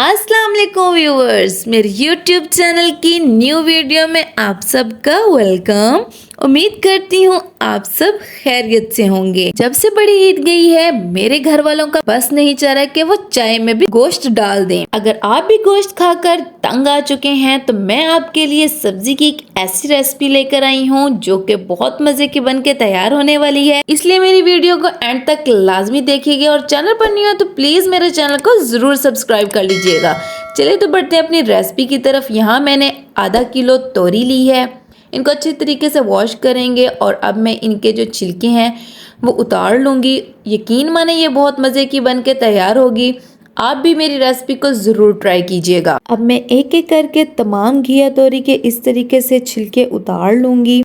अस्सलाम वालेकुम व्यूअर्स, मेरे यूट्यूब चैनल की न्यू वीडियो में आप सबका वेलकम। उम्मीद करती हूँ आप सब खैरियत से होंगे। जब से बड़ी ईद गई है मेरे घर वालों का बस नहीं चाह रहा कि वो चाय में भी गोश्त डाल दें। अगर आप भी गोश्त खाकर तंग आ चुके हैं तो मैं आपके लिए सब्जी की एक ऐसी रेसिपी लेकर आई हूँ जो कि बहुत मजे की बन के तैयार होने वाली है। इसलिए मेरी वीडियो को एंड तक लाजमी देखिएगा और चैनल पर नहीं हो तो प्लीज मेरे चैनल को जरूर सब्सक्राइब कर लीजिएगा। चलिए तो बढ़ते हैं अपनी रेसिपी की तरफ। यहाँ मैंने आधा किलो तोरी ली है। इनको अच्छी तरीके से वॉश करेंगे और अब मैं इनके जो छिलके हैं वो उतार लूँगी। यकीन माने ये बहुत मज़े की बन के तैयार होगी। आप भी मेरी रेसिपी को ज़रूर ट्राई कीजिएगा। अब मैं एक एक करके तमाम घिया तोरी के इस तरीके से छिलके उतार लूँगी।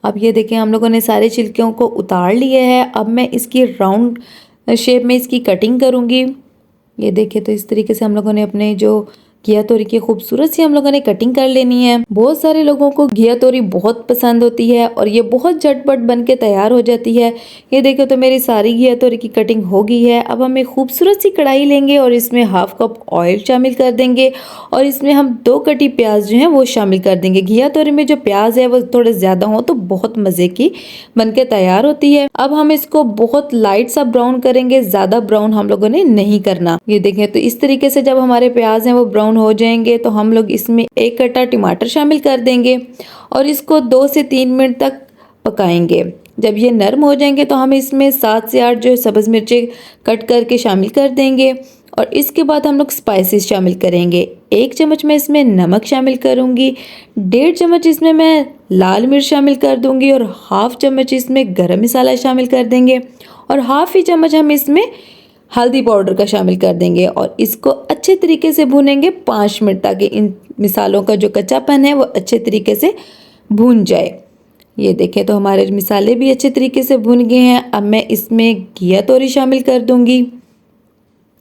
अब ये देखें हम लोगों ने सारे छिलकों को उतार लिए है। अब मैं इसकी राउंड शेप में इसकी कटिंग करूँगी। ये देखें तो इस तरीके से हम लोगों ने अपने जो घिया तोरी की खूबसूरत सी हम लोगों ने कटिंग कर लेनी है। बहुत सारे लोगों को घिया तोरी बहुत पसंद होती है और ये बहुत झटपट बन के तैयार हो जाती है। ये देखो तो मेरी सारी घिया तोरी की कटिंग हो गई है। अब हम एक खूबसूरत सी कढ़ाई लेंगे और इसमें हाफ कप ऑयल शामिल कर देंगे और इसमें हम 2 कटी प्याज जो है वो शामिल कर देंगे। घिया तोरी में जो प्याज है वो थोड़े ज़्यादा हो तो बहुत मज़े की बन के तैयार होती है। अब हम इसको बहुत लाइट सा ब्राउन करेंगे, ज़्यादा ब्राउन हम लोगों ने नहीं करना। ये देखें तो इस तरीके से जब हमारे प्याज हैं वो ब्राउन हो जाएंगे तो हम लोग इसमें 1 कटा टमाटर शामिल कर देंगे और इसको 2 से 3 मिनट तक पकाएंगे। जब ये नरम हो जाएंगे तो हम इसमें 7 से 8 जो सब्ज़ मिर्चें कट करके शामिल कर देंगे और इसके बाद हम लोग स्पाइसेस शामिल करेंगे। 1 चम्मच मैं इसमें नमक शामिल करूंगी, 1.5 चम्मच इसमें मैं लाल मिर्च शामिल कर दूंगी और हाफ चम्मच इसमें गरम मसाला शामिल कर देंगे और हाफ ही चम्मच हम इसमें हल्दी पाउडर का शामिल कर देंगे और इसको अच्छे तरीके से भूनेंगे 5 मिनट ताकि इन मिसालों का जो कच्चापन है वो अच्छे तरीके से भून जाए। ये देखें तो हमारे मिसाले भी अच्छे तरीके से भून गए हैं। अब मैं इसमें घिया तोरी शामिल कर दूंगी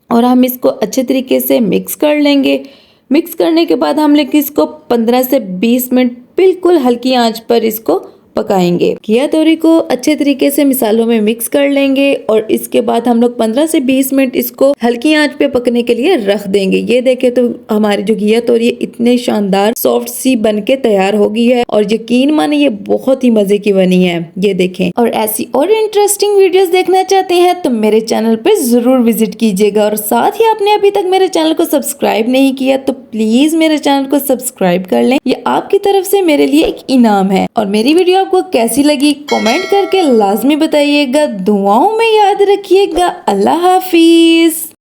और हम इसको अच्छे तरीके से मिक्स कर लेंगे। मिक्स करने के बाद हम लोग इसको 15 से 20 मिनट बिल्कुल हल्की आंच पर इसको पकाएंगे। घिया तोरी को अच्छे तरीके से मिसालों में मिक्स कर लेंगे और इसके बाद हम लोग 15 से 20 मिनट इसको हल्की आंच पे पकने के लिए रख देंगे। ये देखें तो हमारी जो घिया तोरी है इतने शानदार सॉफ्ट सी बन के तैयार हो गई है और यकीन माने ये बहुत ही मजे की बनी है। ये देखें और ऐसी और इंटरेस्टिंग वीडियोस देखना चाहते हैं तो मेरे चैनल पे जरूर विजिट कीजिएगा और साथ ही आपने अभी तक मेरे चैनल को सब्सक्राइब नहीं किया तो प्लीज मेरे चैनल को सब्सक्राइब कर लें। ये आपकी तरफ से मेरे लिए एक इनाम है। और मेरी वीडियो आपको कैसी लगी कमेंट करके लाजमी बताइएगा। दुआओं में याद रखिएगा। अल्लाह हाफिज।